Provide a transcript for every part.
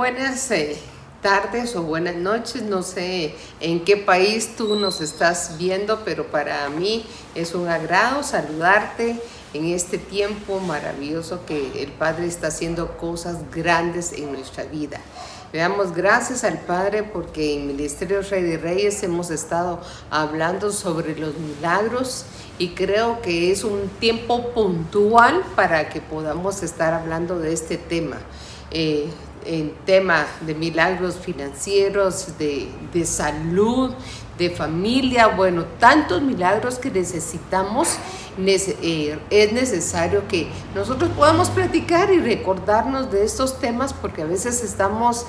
Buenas tardes o buenas noches, no sé en qué país tú nos estás viendo, pero para mí es un agrado saludarte en este tiempo maravilloso que el Padre está haciendo cosas grandes en nuestra vida. Le damos gracias al Padre porque en Ministerio Rey de Reyes hemos estado hablando sobre los milagros y creo que es un tiempo puntual para que podamos estar hablando de este tema. En tema de milagros financieros, de salud, de familia, bueno, tantos milagros que necesitamos, es necesario que nosotros podamos platicar y recordarnos de estos temas porque a veces estamos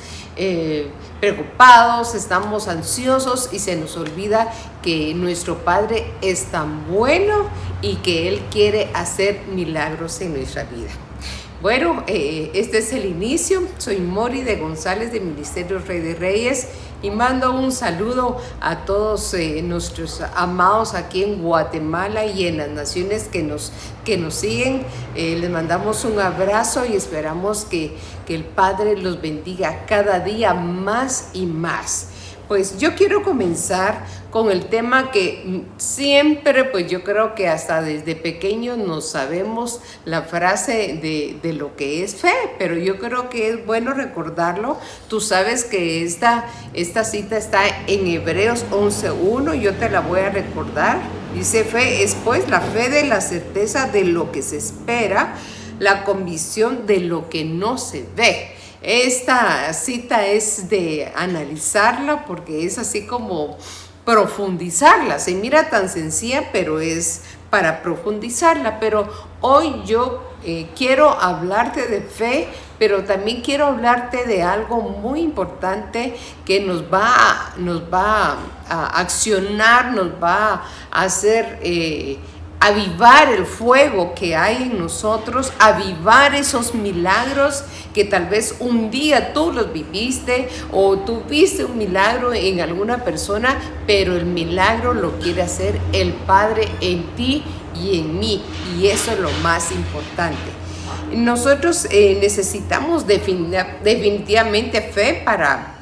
preocupados, estamos ansiosos y se nos olvida que nuestro Padre es tan bueno y que Él quiere hacer milagros en nuestra vida. Bueno, este es el inicio. Soy Mori de González de Ministerio Rey de Reyes y mando un saludo a todos nuestros amados aquí en Guatemala y en las naciones que nos siguen. Les mandamos un abrazo y esperamos que el Padre los bendiga cada día más y más. Pues yo quiero comenzar con el tema que siempre, pues yo creo que hasta desde pequeños nos sabemos la frase de lo que es fe, pero yo creo que es bueno recordarlo. Tú sabes que esta cita está en Hebreos 11:1, yo te la voy a recordar. Dice: fe es pues la fe de la certeza de lo que se espera, la convicción de lo que no se ve. Esta cita es de analizarla porque es así como profundizarla. Se mira tan sencilla, pero es para profundizarla. Pero hoy yo quiero hablarte de fe, pero también quiero hablarte de algo muy importante que nos va a accionar, nos va a hacer avivar el fuego que hay en nosotros, avivar esos milagros que tal vez un día tú los viviste o tuviste un milagro en alguna persona, pero el milagro lo quiere hacer el Padre en ti y en mí, y eso es lo más importante. Nosotros necesitamos definitivamente fe para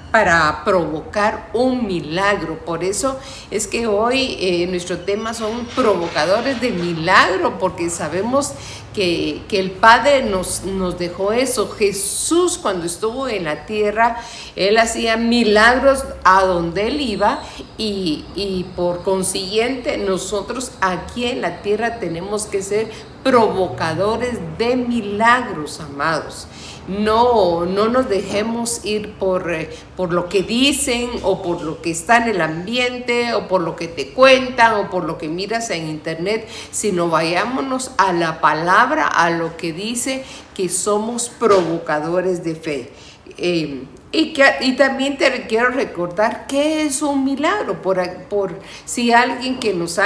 provocar un milagro. Por eso es que hoy nuestro tema son provocadores de milagro, porque sabemos que el Padre nos dejó eso. Jesús, cuando estuvo en la tierra, Él hacía milagros a donde Él iba y por consiguiente nosotros aquí en la tierra tenemos que ser provocadores de milagros, amados. No nos dejemos ir por lo que dicen o por lo que está en el ambiente o por lo que te cuentan o por lo que miras en internet, sino vayámonos a la palabra, a lo que dice que somos provocadores de fe. Y también te quiero recordar qué es un milagro, por si alguien que nos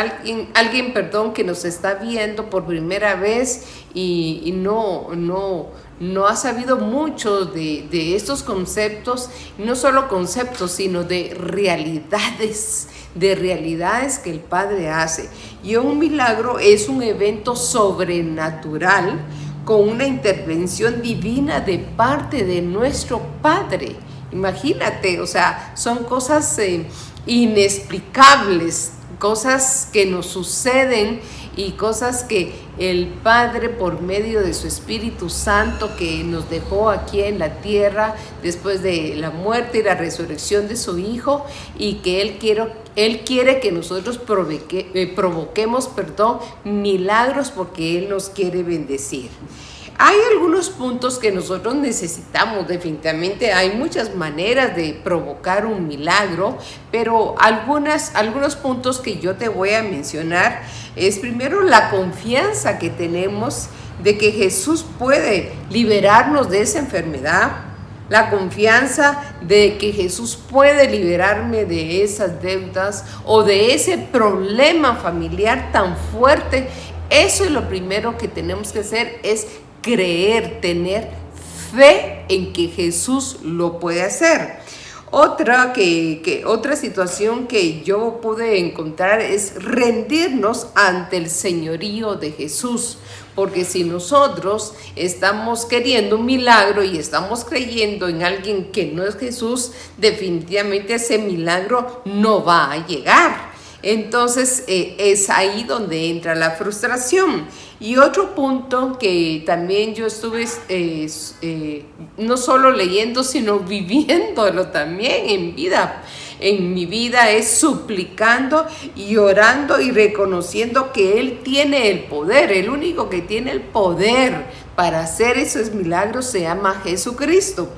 está viendo por primera vez y no ha sabido mucho de estos conceptos, no solo conceptos, sino de realidades que el Padre hace. Y un milagro es un evento sobrenatural con una intervención divina de parte de nuestro Padre. Imagínate, o sea, son cosas inexplicables, cosas que nos suceden y cosas que el Padre, por medio de su Espíritu Santo que nos dejó aquí en la tierra después de la muerte y la resurrección de su Hijo, y que Él quiere que nosotros provoquemos milagros porque Él nos quiere bendecir. Hay algunos puntos que nosotros necesitamos, definitivamente hay muchas maneras de provocar un milagro, pero algunos puntos que yo te voy a mencionar es primero la confianza que tenemos de que Jesús puede liberarnos de esa enfermedad, la confianza de que Jesús puede liberarme de esas deudas o de ese problema familiar tan fuerte. Eso es lo primero que tenemos que hacer, es creer, tener fe en que Jesús lo puede hacer. Otra situación que yo pude encontrar es rendirnos ante el señorío de Jesús. Porque si nosotros estamos queriendo un milagro y estamos creyendo en alguien que no es Jesús, definitivamente ese milagro no va a llegar. Entonces es ahí donde entra la frustración. Y otro punto que también yo estuve no solo leyendo, sino viviéndolo también en mi vida, es suplicando y orando y reconociendo que Él tiene el poder. El único que tiene el poder para hacer esos milagros se llama Jesucristo.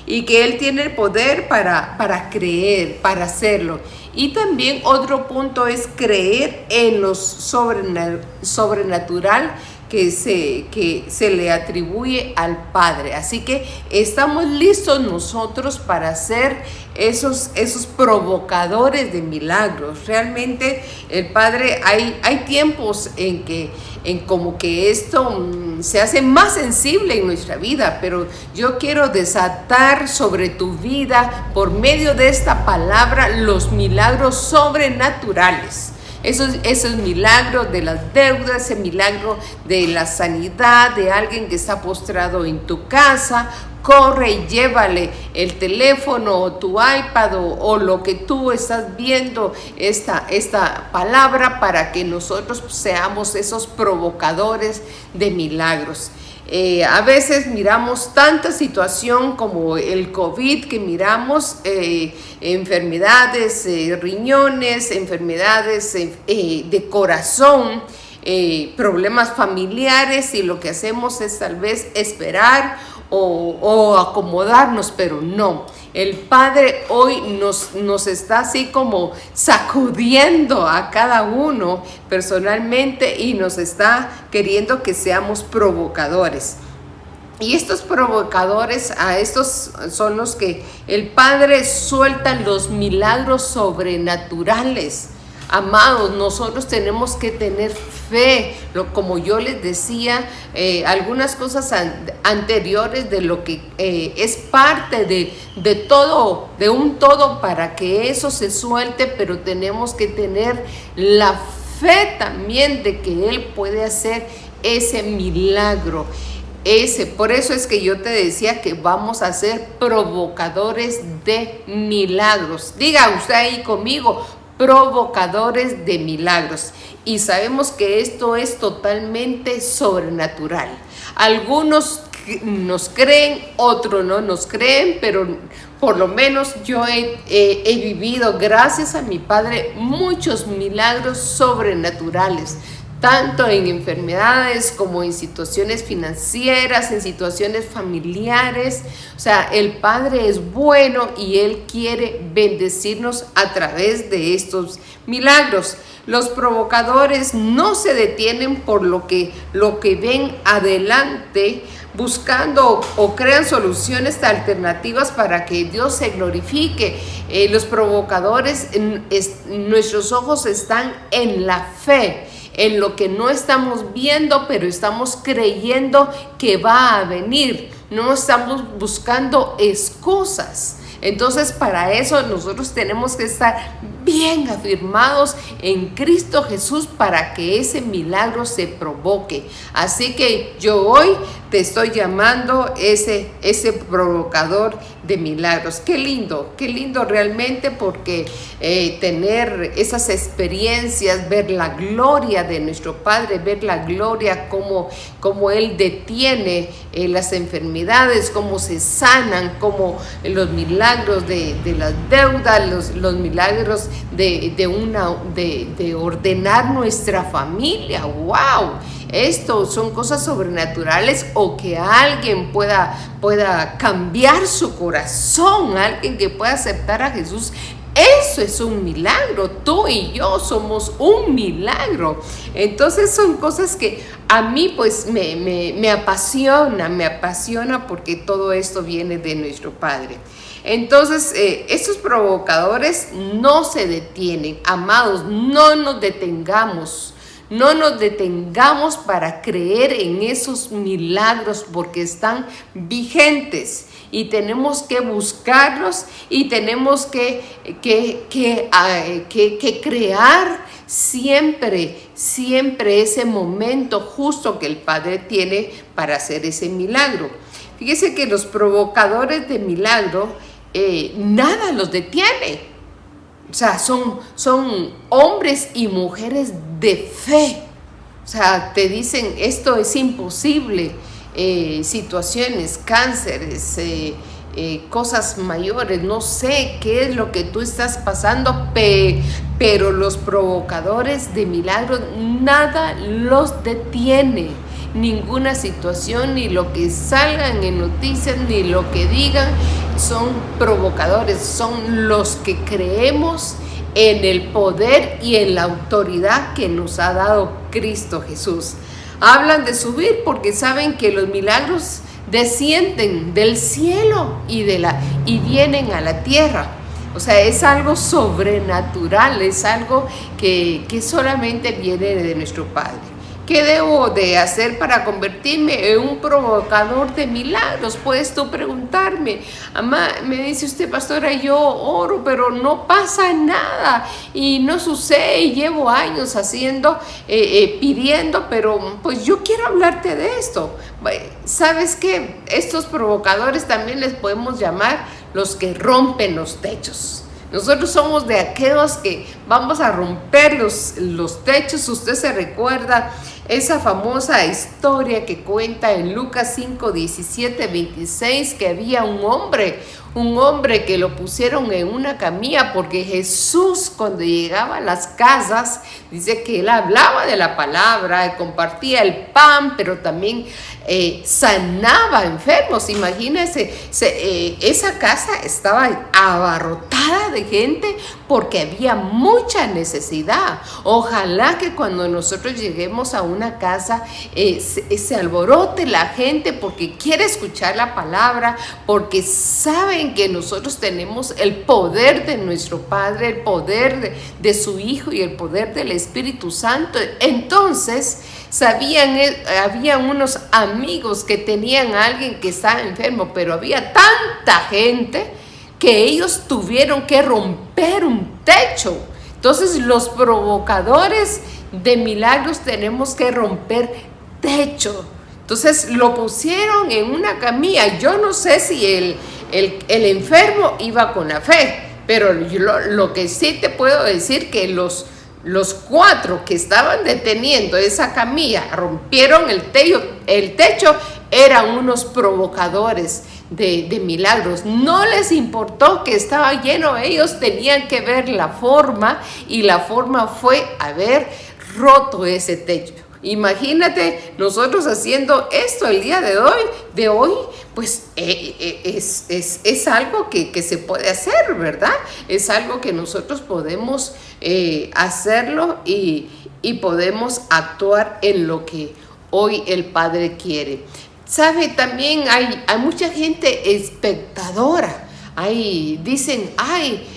Y que Él tiene el poder para creer, para hacerlo. Y también otro punto es creer en lo sobrenatural que se le atribuye al Padre. Así que estamos listos nosotros para ser esos provocadores de milagros. Realmente el Padre, hay tiempos en como que esto se hace más sensible en nuestra vida, pero yo quiero desatar sobre tu vida por medio de esta palabra los milagros sobrenaturales. Esos milagros de las deudas, ese milagro de la sanidad de alguien que está postrado en tu casa. Corre y llévale el teléfono o tu iPad o lo que tú estás viendo, esta palabra, para que nosotros seamos esos provocadores de milagros. A veces miramos tanta situación como el COVID, que miramos enfermedades, riñones, enfermedades de corazón, problemas familiares, y lo que hacemos es tal vez esperar o acomodarnos, pero no. El Padre hoy nos está así como sacudiendo a cada uno personalmente y nos está queriendo que seamos provocadores. Y estos provocadores, a estos son los que el Padre suelta los milagros sobrenaturales. Amados, nosotros tenemos que tener fe. Como yo les decía, algunas cosas anteriores de lo que es parte de todo, de un todo, para que eso se suelte, pero tenemos que tener la fe también de que Él puede hacer ese milagro. Por eso es que yo te decía que vamos a ser provocadores de milagros. Diga usted ahí conmigo: provocadores de milagros. Y sabemos que esto es totalmente sobrenatural. Algunos nos creen, otros no nos creen, pero por lo menos yo he vivido, gracias a mi Padre, muchos milagros sobrenaturales, tanto en enfermedades como en situaciones financieras, en situaciones familiares. O sea, el Padre es bueno y Él quiere bendecirnos a través de estos milagros. Los provocadores no se detienen por lo que ven adelante, buscando o crean soluciones alternativas para que Dios se glorifique. Los provocadores, nuestros ojos están en la fe, en lo que no estamos viendo, pero estamos creyendo que va a venir. No estamos buscando excusas. Entonces, para eso nosotros tenemos que estar bien afirmados en Cristo Jesús para que ese milagro se provoque. Así que yo hoy te estoy llamando ese provocador de milagros. Qué lindo realmente, porque tener esas experiencias, ver la gloria de nuestro Padre, ver la gloria como Él detiene las enfermedades, cómo se sanan, como los milagros de las deudas, los milagros de ordenar nuestra familia. ¡Wow! Esto son cosas sobrenaturales, o que alguien pueda cambiar su corazón, alguien que pueda aceptar a Jesús. Eso es un milagro. Tú y yo somos un milagro. Entonces son cosas que a mí pues me apasiona porque todo esto viene de nuestro Padre. Entonces, estos provocadores no se detienen. Amados, no nos detengamos. No nos detengamos para creer en esos milagros, porque están vigentes. y tenemos que buscarlos y tenemos que crear siempre ese momento justo que el Padre tiene para hacer ese milagro. Fíjese que los provocadores de milagro, nada los detiene. O sea, son hombres y mujeres de fe. O sea, te dicen, esto es imposible. Situaciones, cánceres, cosas mayores, no sé qué es lo que tú estás pasando, pero los provocadores de milagros, nada los detiene. Ninguna situación, ni lo que salgan en noticias, ni lo que digan, son provocadores, son los que creemos en el poder y en la autoridad que nos ha dado Cristo Jesús. Hablan de subir porque saben que los milagros descienden del cielo y vienen a la tierra. O sea, es algo sobrenatural, es algo que solamente viene de nuestro Padre. ¿Qué debo de hacer para convertirme en un provocador de milagros? Puedes tú preguntarme. Mamá, me dice usted, pastora, yo oro, pero no pasa nada y no sucede y llevo años haciendo, pidiendo, pero pues yo quiero hablarte de esto. ¿Sabes qué? Estos provocadores también les podemos llamar los que rompen los techos. Nosotros somos de aquellos que vamos a romper los techos. Usted se recuerda esa famosa historia que cuenta en Lucas 5, 17, 26, que había un hombre que lo pusieron en una camilla porque Jesús, cuando llegaba a las casas, dice que él hablaba de la palabra, compartía el pan, pero también sanaba enfermos. Imagínense, esa casa estaba abarrotada de gente porque había mucha necesidad. Ojalá que cuando nosotros lleguemos a una casa se alborote la gente porque quiere escuchar la palabra, porque saben que nosotros tenemos el poder de nuestro Padre, el poder de su Hijo y el poder del Espíritu Santo. Entonces habían unos amigos que tenían a alguien que estaba enfermo, pero había tanta gente que ellos tuvieron que romper un techo. Entonces los provocadores de milagros tenemos que romper techo. Entonces lo pusieron en una camilla. Yo no sé si el enfermo iba con la fe, pero lo que sí te puedo decir que los 4 que estaban deteniendo esa camilla rompieron el techo, eran unos provocadores de milagros. No les importó que estaba lleno, ellos tenían que ver la forma, y la forma fue haber roto ese techo. Imagínate nosotros haciendo esto el día de hoy, pues es algo que se puede hacer, ¿verdad? Es algo que nosotros podemos hacerlo y podemos actuar en lo que hoy el Padre quiere. ¿Sabe? También hay mucha gente espectadora. Dicen,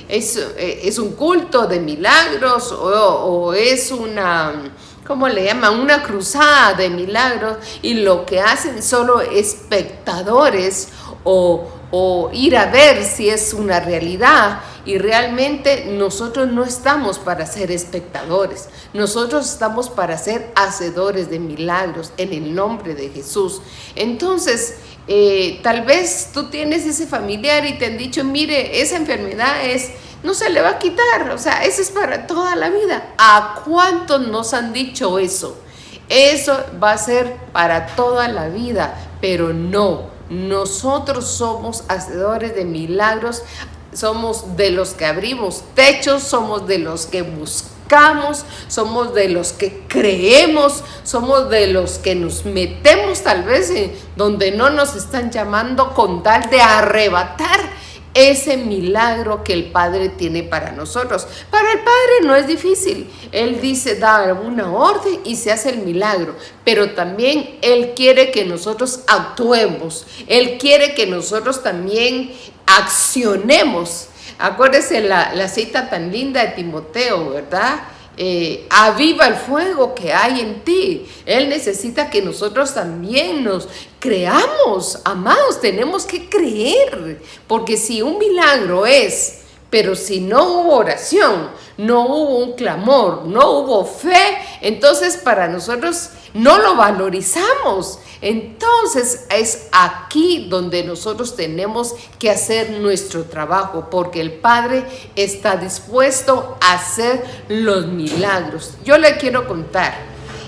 es un culto de milagros o es una... ¿cómo le llaman? Una cruzada de milagros, y lo que hacen solo espectadores o ir a ver si es una realidad. Y realmente nosotros no estamos para ser espectadores, nosotros estamos para ser hacedores de milagros en el nombre de Jesús. Entonces, tal vez tú tienes ese familiar y te han dicho, mire, esa enfermedad no se le va a quitar, o sea, eso es para toda la vida. ¿A cuántos nos han dicho eso? Eso va a ser para toda la vida, pero no. Nosotros somos hacedores de milagros, somos de los que abrimos techos, somos de los que buscamos, somos de los que creemos, somos de los que nos metemos tal vez en donde no nos están llamando, con tal de arrebatar ese milagro que el Padre tiene para nosotros. Para el Padre no es difícil. Él dice, da una orden y se hace el milagro. Pero también Él quiere que nosotros actuemos. Él quiere que nosotros también accionemos. Acuérdese la cita tan linda de Timoteo, ¿verdad? aviva el fuego que hay en ti. Él necesita que nosotros también nos creamos, amados, tenemos que creer, porque si un milagro es, pero si no hubo oración, no hubo un clamor, no hubo fe, entonces para nosotros no lo valorizamos. Entonces es aquí donde nosotros tenemos que hacer nuestro trabajo, porque el Padre está dispuesto a hacer los milagros. Yo le quiero contar,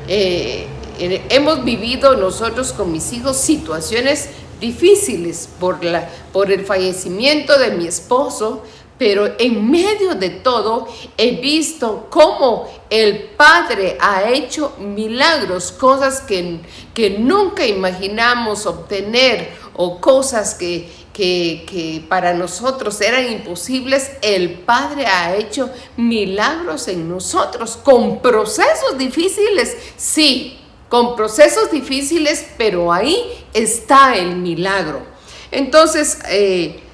hemos vivido nosotros con mis hijos situaciones difíciles por el fallecimiento de mi esposo, pero en medio de todo he visto cómo el Padre ha hecho milagros, cosas que nunca imaginamos obtener, o cosas que para nosotros eran imposibles. El Padre ha hecho milagros en nosotros, con procesos difíciles, sí, con procesos difíciles, pero ahí está el milagro. Entonces,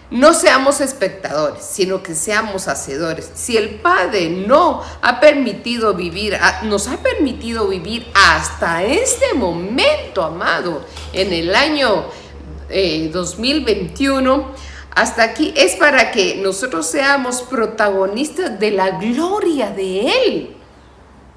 no seamos espectadores, sino que seamos hacedores. Si el Padre no ha permitido vivir, nos ha permitido vivir hasta este momento, amado, en el año 2021, hasta aquí, es para que nosotros seamos protagonistas de la gloria de Él.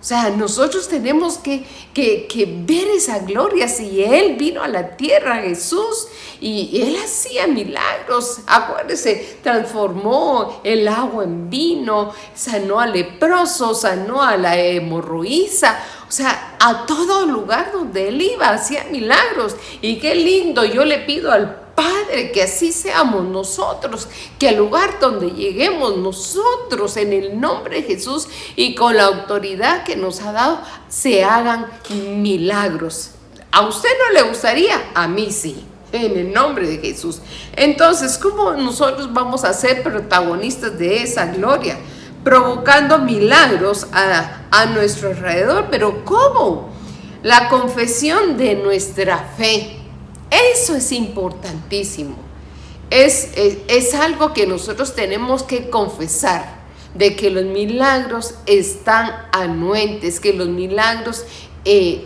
O sea, nosotros tenemos que ver esa gloria. Si Él vino a la tierra, Jesús, y Él hacía milagros, acuérdense, transformó el agua en vino, sanó al leproso, sanó a la hemorroísa, o sea, a todo lugar donde Él iba, hacía milagros. Y qué lindo, yo le pido al Padre, que así seamos nosotros, que al lugar donde lleguemos nosotros, en el nombre de Jesús y con la autoridad que nos ha dado, se hagan milagros. ¿A usted no le gustaría? A mí sí, en el nombre de Jesús. Entonces, ¿cómo nosotros vamos a ser protagonistas de esa gloria? Provocando milagros a nuestro alrededor. ¿Pero cómo? La confesión de nuestra fe. Eso es importantísimo. Es algo que nosotros tenemos que confesar, de que los milagros están anuentes, que los milagros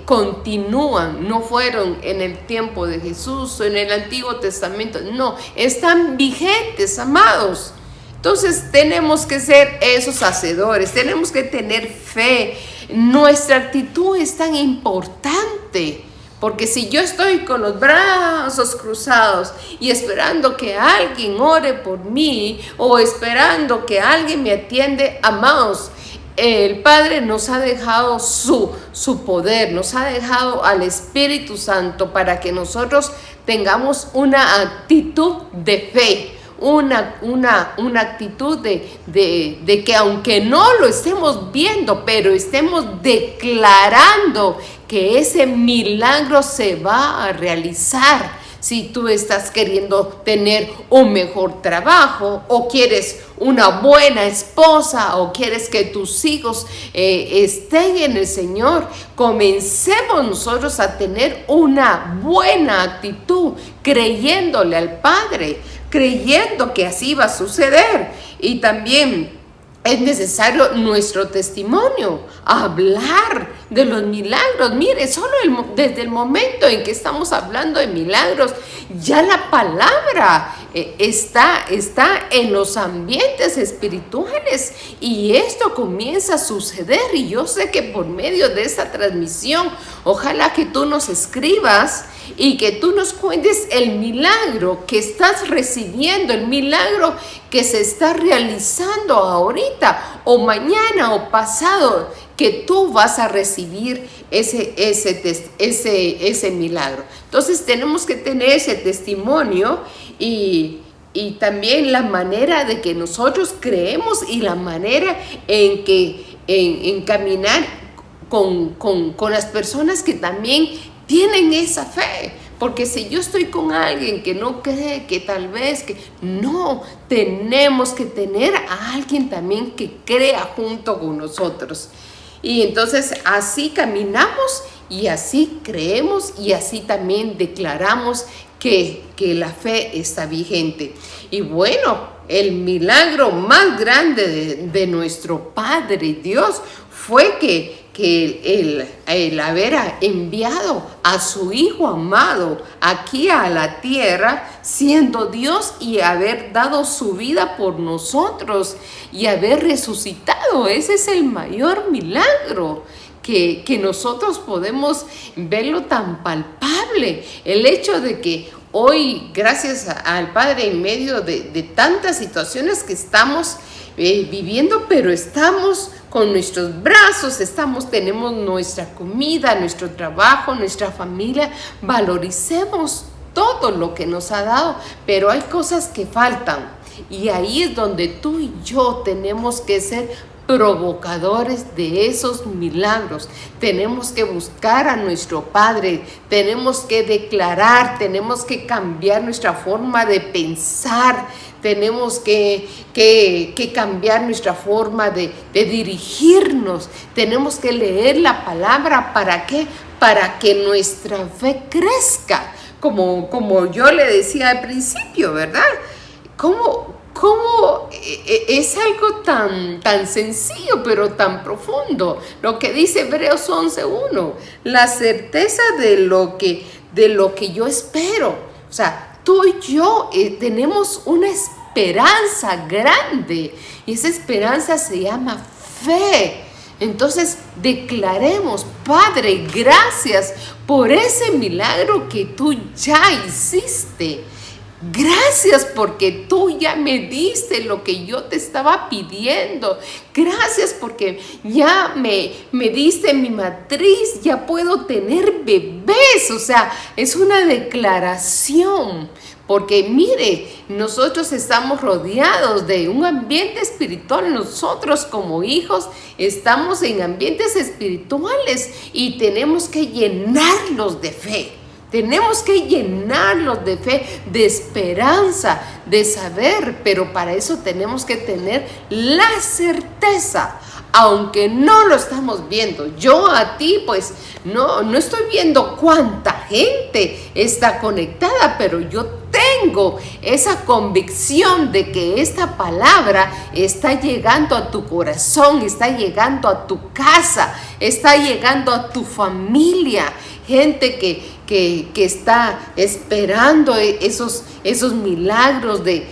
continúan, no fueron en el tiempo de Jesús o en el Antiguo Testamento, no, están vigentes, amados. Entonces tenemos que ser esos hacedores, tenemos que tener fe. Nuestra actitud es tan importante. Porque si yo estoy con los brazos cruzados y esperando que alguien ore por mí, o esperando que alguien me atiende, amados, el Padre nos ha dejado su poder, nos ha dejado al Espíritu Santo para que nosotros tengamos una actitud de fe. Una actitud de que aunque no lo estemos viendo, pero estemos declarando que ese milagro se va a realizar. Si tú estás queriendo tener un mejor trabajo, o quieres una buena esposa, o quieres que tus hijos estén en el Señor, comencemos nosotros a tener una buena actitud, creyéndole al Padre, creyendo que así va a suceder. Y también es necesario nuestro testimonio, hablar de los milagros. Mire, solo desde el momento en que estamos hablando de milagros, ya la palabra está en los ambientes espirituales, y esto comienza a suceder. Y yo sé que por medio de esta transmisión, ojalá que tú nos escribas y que tú nos cuentes el milagro que estás recibiendo, el milagro que se está realizando ahorita, o mañana, o pasado, que tú vas a recibir ese milagro. Entonces tenemos que tener ese testimonio, y también la manera de que nosotros creemos, y la manera en caminar con las personas que también tienen esa fe. Porque si yo estoy con alguien que no cree, que tal vez que no, tenemos que tener a alguien también que crea junto con nosotros. Y entonces así caminamos, y así creemos, y así también declaramos que la fe está vigente. Y bueno, el milagro más grande de nuestro Padre Dios fue que el haber enviado a su Hijo amado aquí a la tierra, siendo Dios, y haber dado su vida por nosotros y haber resucitado. Ese es el mayor milagro. Que nosotros podemos verlo tan palpable. El hecho de que hoy, gracias al Padre, en medio de tantas situaciones que estamos viviendo, pero estamos con nuestros brazos, tenemos nuestra comida, nuestro trabajo, nuestra familia. Valoricemos todo lo que nos ha dado, pero hay cosas que faltan. Y ahí es donde tú y yo tenemos que ser provocadores de esos milagros. Tenemos que buscar a nuestro Padre, tenemos que declarar, tenemos que cambiar nuestra forma de pensar, tenemos que cambiar nuestra forma de dirigirnos, tenemos que leer la palabra. ¿Para qué? Para que nuestra fe crezca, como yo le decía al principio, ¿verdad? ¿Cómo es algo tan sencillo, pero tan profundo? Lo que dice Hebreos 11:1, la certeza de lo que yo espero. O sea, tú y yo tenemos una esperanza grande, y esa esperanza se llama fe. Entonces declaremos: Padre, gracias por ese milagro que tú ya hiciste. Gracias porque tú ya me diste lo que yo te estaba pidiendo. Gracias porque ya me diste mi matriz, ya puedo tener bebés. O sea, es una declaración. Porque mire, nosotros estamos rodeados de un ambiente espiritual. Nosotros como hijos estamos en ambientes espirituales y tenemos que llenarlos de fe. Tenemos que llenarlos de fe, de esperanza, de saber, pero para eso tenemos que tener la certeza, aunque no lo estamos viendo. Yo a ti, pues, no estoy viendo cuánta gente está conectada, pero yo tengo esa convicción de que esta palabra está llegando a tu corazón, está llegando a tu casa, está llegando a tu familia. Gente que está esperando esos milagros de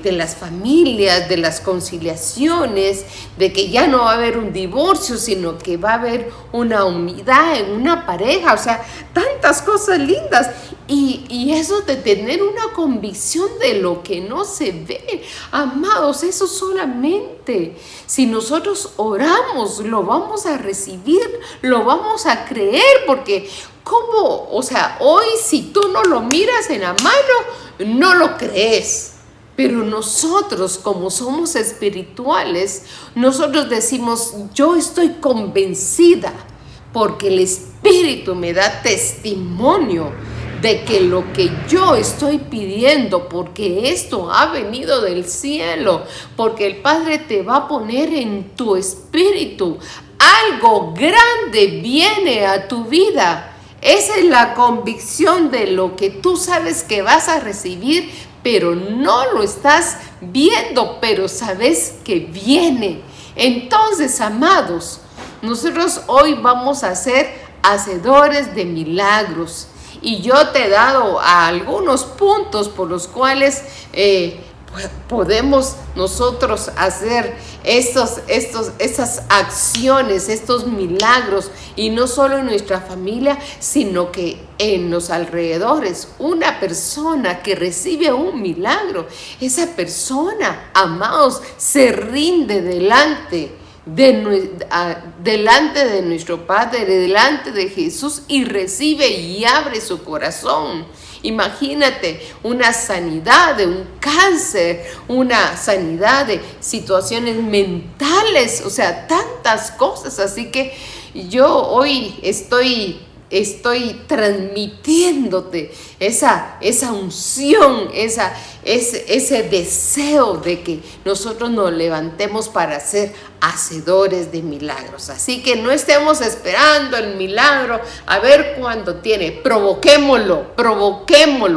las familias, de las conciliaciones, de que ya no va a haber un divorcio, sino que va a haber una unidad en una pareja. O sea, tantas cosas lindas. Y eso de tener una convicción de lo que no se ve, amados, eso solamente si nosotros oramos lo vamos a recibir, lo vamos a creer. Porque ¿cómo? O sea, hoy si tú no lo miras en la mano, no lo crees. Pero nosotros, como somos espirituales, nosotros decimos: yo estoy convencida, porque el Espíritu me da testimonio de que lo que yo estoy pidiendo, porque esto ha venido del cielo, porque el Padre te va a poner en tu espíritu, algo grande viene a tu vida. Esa es la convicción de lo que tú sabes que vas a recibir, pero no lo estás viendo, pero sabes que viene. Entonces, amados, nosotros hoy vamos a ser hacedores de milagros. Y yo te he dado algunos puntos por los cuales podemos nosotros hacer esas acciones, estos milagros, y no solo en nuestra familia, sino que en los alrededores. Una persona que recibe un milagro, esa persona, amados, se rinde delante de nuestro Padre, delante de Jesús, y recibe y abre su corazón. Imagínate una sanidad de un cáncer, una sanidad de situaciones mentales, o sea, tantas cosas. Así que yo hoy estoy estoy transmitiéndote esa unción, ese deseo de que nosotros nos levantemos para ser hacedores de milagros. Así que no estemos esperando el milagro a ver cuándo tiene. Provoquémoslo,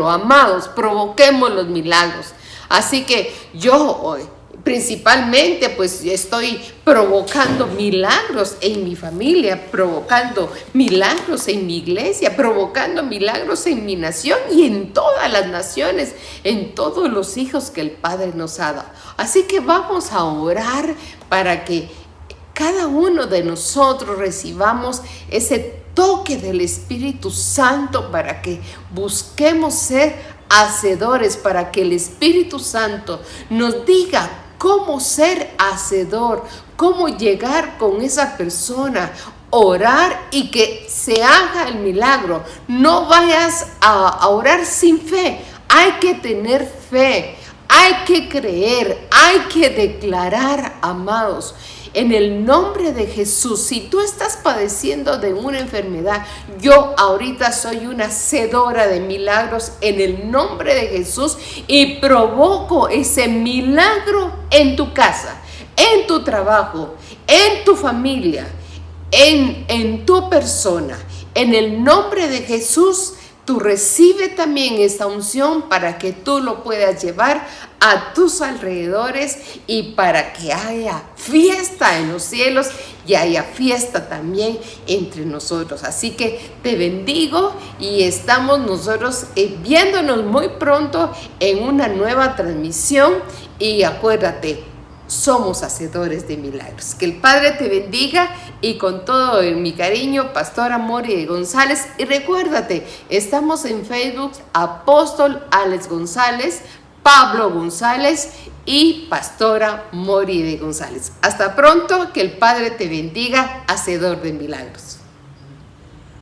amados, provoquemos los milagros. Así que yo hoy, principalmente, pues estoy provocando milagros en mi familia, provocando milagros en mi iglesia, provocando milagros en mi nación y en todas las naciones, en todos los hijos que el Padre nos ha dado. Así que vamos a orar para que cada uno de nosotros recibamos ese toque del Espíritu Santo, para que busquemos ser hacedores, para que el Espíritu Santo nos diga cómo ser hacedor, cómo llegar con esa persona, orar y que se haga el milagro. No vayas a orar sin fe. Hay que tener fe, hay que creer, hay que declarar, amados. En el nombre de Jesús, si tú estás padeciendo de una enfermedad, yo ahorita soy una hacedora de milagros en el nombre de Jesús y provoco ese milagro en tu casa, en tu trabajo, en tu familia, en tu persona. En el nombre de Jesús, tú recibe también esta unción para que tú lo puedas llevar a tus alrededores y para que haya fiesta en los cielos y haya fiesta también entre nosotros. Así que te bendigo y estamos nosotros viéndonos muy pronto en una nueva transmisión. Y acuérdate, somos hacedores de milagros. Que el Padre te bendiga y con todo mi cariño, Pastora Mori de González. Y recuérdate, estamos en Facebook, Apóstol Alex González, Pablo González y Pastora Mori de González. Hasta pronto, que el Padre te bendiga, hacedor de milagros.